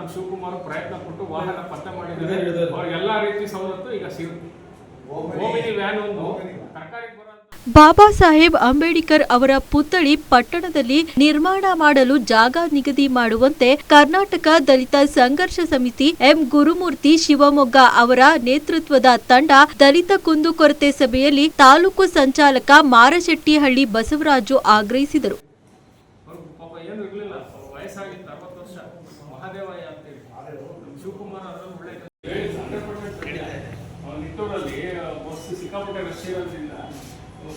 ನಮ್ಮ ಶಿವಕುಮಾರ್ ಪ್ರಯತ್ನ ಪಟ್ಟು ವಾಹನ ಪತ್ತೆ ಮಾಡಿದ್ದಾರೆ. ಅವ್ರಿಗೆಲ್ಲ ರೀತಿ ಸವಲತ್ತು ಈಗ ಸಿಗುತ್ತೆ. ಓಮಿನಿ ವ್ಯಾನ್ ಒಂದು ತರಕಾರಿ ಬಾಬಾ ಸಾಹೇಬ್ ಅಂಬೇಡ್ಕರ್ ಅವರ ಪುತ್ಥಳಿ ಪಟ್ಟಣದಲ್ಲಿ ನಿರ್ಮಾಣ ಮಾಡಲು ಜಾಗ ನಿಗದಿ ಮಾಡುವಂತೆ ಕರ್ನಾಟಕ ದಲಿತ ಸಂಘರ್ಷ ಸಮಿತಿ ಎಂ ಗುರುಮೂರ್ತಿ ಶಿವಮೊಗ್ಗ ಅವರ ನೇತೃತ್ವದ ತಂಡ ದಲಿತ ಕುಂದುಕೊರತೆ ಸಭೆಯಲ್ಲಿ ತಾಲೂಕು ಸಂಚಾಲಕ ಮಾರಶೆಟ್ಟಿಹಳ್ಳಿ ಬಸವರಾಜು ಆಗ್ರಹಿಸಿದರು.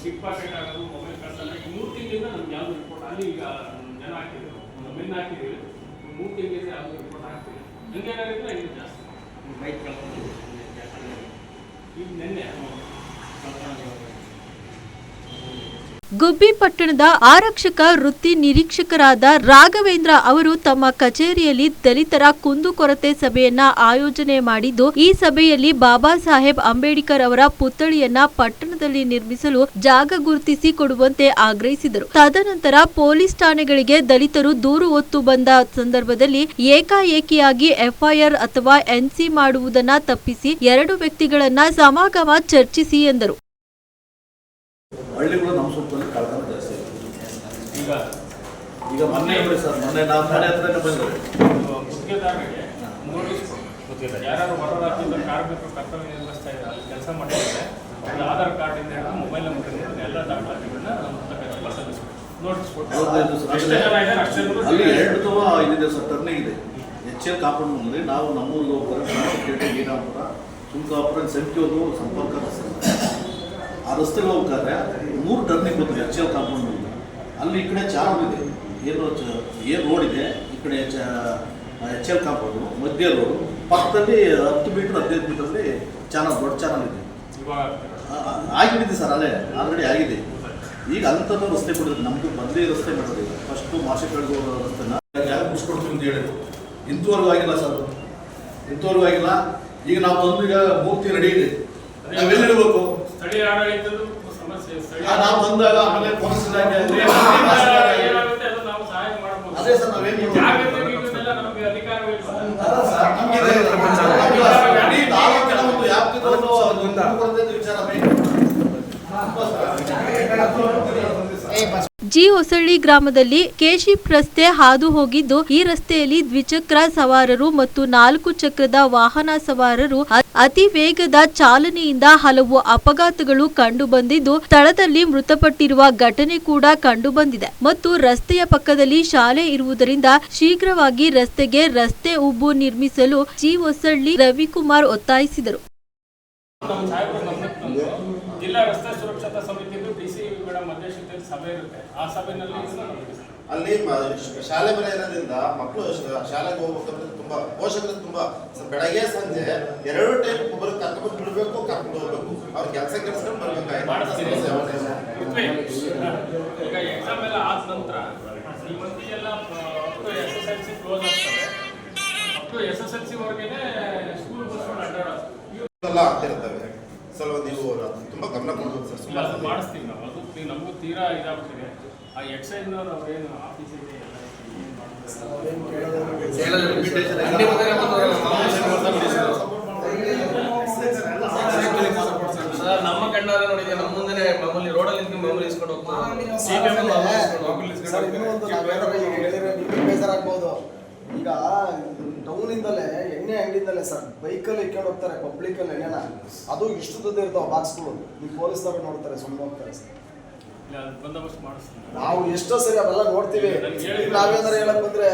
ಪಿಕ್ ಪಾಕೆಟ್ ಆಗೋದು, ಮೊಬೈಲ್ ಕಳ್ಸಲ್ಲ. ಈ 3 ತಿಂಗಳಿಂದ ನಮ್ಗೆ ಯಾವುದು ರಿಪೋರ್ಟ್ ಅಲ್ಲಿ ಈಗ ಜನ ಹಾಕಿದ್ರು, ಮೆನ್ ಹಾಕಿದ್ದೀವಿ. 3 ತಿಂಗಳಿಂದ ಯಾವುದು ರಿಪೋರ್ಟ್ ಹಾಕ್ತೀವಿ. ಹಂಗೇನಾಗಿದ್ರೆ ಇದು ಜಾಸ್ತಿ ಬೈಕ್ ಕಳ್ಕೊಂಡು ಈಗ ನಿನ್ನೆ ಗುಬ್ಬಿ ಪಟ್ಟಣದ ಆರಕ್ಷಕ ವೃತ್ತಿ ನಿರೀಕ್ಷಕರಾದ ರಾಘವೇಂದ್ರ ಅವರು ತಮ್ಮ ಕಚೇರಿಯಲ್ಲಿ ದಲಿತರ ಕುಂದುಕೊರತೆ ಸಭೆಯನ್ನ ಆಯೋಜನೆ ಮಾಡಿದ್ದು, ಈ ಸಭೆಯಲ್ಲಿ ಬಾಬಾ ಸಾಹೇಬ್ ಅಂಬೇಡ್ಕರ್ ಅವರ ಪುತ್ಥಳಿಯನ್ನ ಪಟ್ಟಣದಲ್ಲಿ ನಿರ್ಮಿಸಲು ಜಾಗ ಗುರುತಿಸಿ ಕೊಡುವಂತೆ ಆಗ್ರಹಿಸಿದರು. ತದನಂತರ ಪೊಲೀಸ್ ಠಾಣೆಗಳಿಗೆ ದಲಿತರು ದೂರು ಹೊತ್ತು ಬಂದ ಸಂದರ್ಭದಲ್ಲಿ ಏಕಾಏಕಿಯಾಗಿ ಎಫ್ಐಆರ್ ಅಥವಾ ಎನ್ಸಿ ಮಾಡುವುದನ್ನ ತಪ್ಪಿಸಿ 2 ವ್ಯಕ್ತಿಗಳನ್ನ ಸಮಾಗಮ ಚರ್ಚಿಸಿ ಎಂದರು. ಹಳ್ಳಿಗಳು ನಮ್ಮ ಸುತ್ತಲೂ ಕಳ್ತನ ಜಾಸ್ತಿ ಈಗ ಮೊನ್ನೆ ನಾವು ಮನೆ ಹತ್ರನೇ ಬಂದರೆ ಗುತ್ತಿಗೆದಾರರಿಗೆ ಯಾರು ಹೊರ ರಾಜ್ಯದ ಕಾರ್ಮಿಕರು ಕರ್ತವ್ಯ ನಿರ್ವಹಿಸ್ತಾ ಇದ್ದಾರೆ, ಕೆಲಸ ಮಾಡ್ತಿದ್ದಾರೆ, ಒಂದು ಆಧಾರ್ ಕಾರ್ಡಿಂದ ಮೊಬೈಲ್ ನಂಬರ್ ಎಲ್ಲ ದಾಖಲಾತಿಗಳನ್ನ ಅಲ್ಲಿ 2 ಅಥವಾ 5 ದಿವಸ ಟರ್ನಿಂಗ್ ಇದೆ. HL ಕಾಂಪೌಂಡ್ ಮುಂದೆ ನಾವು ನಮ್ಮೂರಿಗೆ ಹೋಗ್ತಾರೆ, ಗೀನಾಪುರ, ಸುಂಕಾಪುರ, ಸಂಖ್ಯೋದು ಸಂಪರ್ಕ ರಸ್ತೆ, ಆ ರಸ್ತೆಗೆ ಹೋಗ್ತಾರೆ 3 ಟರ್ನಿಂಗ್ ಬರ್ತದೆ. HL ಕಾಂಪೌಂಡ್ ಅಲ್ಲಿ ಈ ಕಡೆ ಚಾನಲ್ ಇದೆ, ಏನು ರೋಡ್ ಇದೆ, ಈ ಕಡೆ HL ಕಾಂಪೌಂಡು, ಮಧ್ಯ ರೋಡು, ಪಕ್ಕದಲ್ಲಿ 10 ಮೀಟರ್ 15 ಮೀಟರ್ಲಿ ಚಾನಲ್, ದೊಡ್ಡ ಚಾನಲ್ ಇದೆ. ಆಗಿಬಿಟ್ಟಿದೆ ಸರ್, ಅಲ್ಲೇ ಆಲ್ರೆಡಿ ಆಗಿದೆ. ಈಗ ಅಂಥದ್ದು ರಸ್ತೆ ಕೊಡಿದ್ರೆ ನಮ್ಮದು ಬಂದೇ ರಸ್ತೆ ಮಾಡೋದು. ಈಗ ಫಸ್ಟು ಮಾಸೆಗಳಿಗೆ ಹೋಗೋ ರಸ್ತೆನ ಯಾರು ಮುಗಿಸ್ಕೊಡ್ತೀವಿ ಅಂತ ಹೇಳಿದ್ರು. ಇಂಥವರೆಗೂ ಆಗಿಲ್ಲ ಸರ್, ಇಂಥವರೆಗೂ ಆಗಿಲ್ಲ. ಈಗ ನಾವು ಬಂದು ಈಗ ಮೂರ್ತಿ ರೆಡಿ ಇದೆ, ನಾವೆಲ್ಲಿರ್ಬೇಕು? ಸ್ಥಳೀಯ ಆಡಳಿತದ ಸಮಸ್ಯೆ. ನಾವು ಬಂದಾಗ ಆಮೇಲೆ ಪೊಲೀಸ್ ಇಲಾಖೆ ಅದೇ ಸರ್, ನಾವೇನು ಜಿ ಹೊಸಳ್ಳಿ ಗ್ರಾಮದಲ್ಲಿ ಕೆಶಿಪ್ ರಸ್ತೆ ಹಾದು ಹೋಗಿದ್ದು, ಈ ರಸ್ತೆಯಲ್ಲಿ ದ್ವಿಚಕ್ರ ಸವಾರರು ಮತ್ತು 4 ಚಕ್ರದ ವಾಹನ ಸವಾರರು ಅತಿ ವೇಗದ ಚಾಲನೆಯಿಂದ ಹಲವು ಅಪಘಾತಗಳು ಕಂಡುಬಂದಿದ್ದು, ಸ್ಥಳದಲ್ಲಿ ಮೃತಪಟ್ಟಿರುವ ಘಟನೆ ಕೂಡ ಕಂಡುಬಂದಿದೆ ಮತ್ತು ರಸ್ತೆಯ ಪಕ್ಕದಲ್ಲಿ ಶಾಲೆ ಇರುವುದರಿಂದ ಶೀಘ್ರವಾಗಿ ರಸ್ತೆಗೆ ರಸ್ತೆ ಉಬ್ಬು ನಿರ್ಮಿಸಲು ಜಿ ಹೊಸಳ್ಳಿ ರವಿಕುಮಾರ್ ಒತ್ತಾಯಿಸಿದರು. ಜಿಲ್ಲಾ ರಸ್ತೆ ಸುರಕ್ಷತಾ ಸಮಿತಿಯು ಡಿಸಿಗಳ ಮಧ್ಯಸ್ಥಿಕೆಯಲ್ಲಿ ಸಭೆ ಇರುತ್ತೆ. ಆ ಸಭೆಯಲ್ಲಿ ಅಲ್ಲಿ ಶಾಲೆ ಮನೆ ಇರೋದ್ರಿಂದ ಮಕ್ಕಳು ಶಾಲೆಗೆ ಹೋಗ್ಬೇಕಂದ್ರೆ ತುಂಬಾ ಪೋಷಕರು ತುಂಬಾ ಬೆಳಗ್ಗೆ ಸಂಜೆ 2 ಟೈಮ್ ಒಬ್ಬರು ಕರ್ಕೊಂಡು ಬಿಡಬೇಕು, ಕರ್ಕೊಂಡು ಹೋಗ್ಬೇಕು. ಅವ್ರ ಕೆಲಸ ಬರ್ಬೇಕಾಯ್ತು. ಈಗ ಎಕ್ಸಾಮ್ ಎಲ್ಲ ಆದ ನಂತರ ಈ ಮಂದಿ ಎಲ್ಲ SSLC ಕ್ಲೋಸ್ ಆಗ್ತವೆ. SSLC ವರೆಗೆ ಸ್ಕೂಲ್ ಬಸ್ಗಳು ಅಡ್ಡಾಡೋದು ಆಗ್ತಿರ್ತವೆ. ಸ್ವಲ್ಪ ನೀವು ತುಂಬಾ ಗಮನ ಕೊಡ್ಬೇಕು ಸರ್. ಮಾಡಿಸ್ತೀವಿ ನಾವು. ಅದು ನಮಗೂ ತೀರಾ ಇದಾಗ್ತಿದೆ. ಆ ಎಕ್ಸೈಜ್ನವ್ರು ಅವ್ರೇನು ಆಫೀಸ್ ಇದೆ ನಮ್ಮ ಕಣ್ಣಾರೆ ನೋಡಿದ್ದೆ. ನಮ್ಮ ಮುಂದೆ ಮಾಮೂಲಿ ರೋಡಲ್ಲಿ ನಿಂತು ಮಾಮೂಲಿ ಇಸ್ಕೊಂಡು ಬೇಜಾರಾಗ್ಬೋದು. ಈಗ ಟೌನ್ ಇಂದಲೇ ಎಣ್ಣೆ ಅಂಗಡಿಯಿಂದಲೇ ಸರ್ ಬೈಕಲ್ಲಿ ಇಟ್ಕೊಂಡು ಹೋಗ್ತಾರೆ, ಪಬ್ಲಿಕ್ ಅಲ್ಲಿ ಎಣ್ಣೆನ. ಅದು ಇಷ್ಟು ದುಡ್ಡು ಇರ್ತಾವ ಬಾಕ್ಸ್ಗಳು. ನೀವು ಪೊಲೀಸ್ನವರು ನೋಡ್ತಾರೆ, ಸುಮ್ಮನೆ ಹೋಗ್ತಾರೆ ಸರ್. ನಾವು ಎಷ್ಟೋ ಸರಿ ಅವೆಲ್ಲ ನೋಡ್ತೀವಿ. ನಾವೇನಾರ ಹೇಳಕ್ ಬಂದ್ರೆ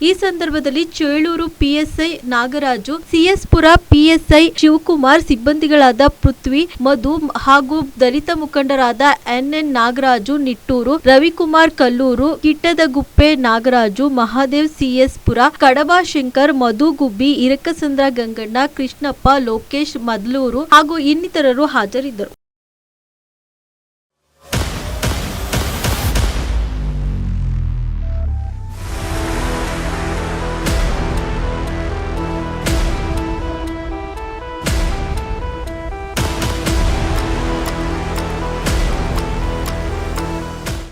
ಈ ಸಂದರ್ಭದಲ್ಲಿ ಚೇಳೂರು ಪಿಎಸ್ಐ ನಾಗರಾಜು, ಸಿಎಸ್ಪುರ ಪಿಎಸ್ಐ ಶಿವಕುಮಾರ್, ಸಿಬ್ಬಂದಿಗಳಾದ ಪೃಥ್ವಿ, ಮಧು ಹಾಗೂ ದಲಿತ ಮುಖಂಡರಾದ ಎನ್ಎನ್ ನಾಗರಾಜು ನಿಟ್ಟೂರು, ರವಿಕುಮಾರ್ ಕಲ್ಲೂರು, ಕಿಟ್ಟದಗುಪ್ಪೆ ನಾಗರಾಜು, ಮಹಾದೇವ್ ಸಿಎಸ್ಪುರ, ಕಡಬ ಶಂಕರ್, ಮಧು ಗುಬ್ಬಿ, ಇರಕಸಂದ್ರ ಗಂಗಣ್ಣ, ಕೃಷ್ಣಪ್ಪ, ಲೋಕೇಶ್ ಮದ್ಲೂರು ಹಾಗೂ ಇನ್ನಿತರರು ಹಾಜರಿದ್ದರು.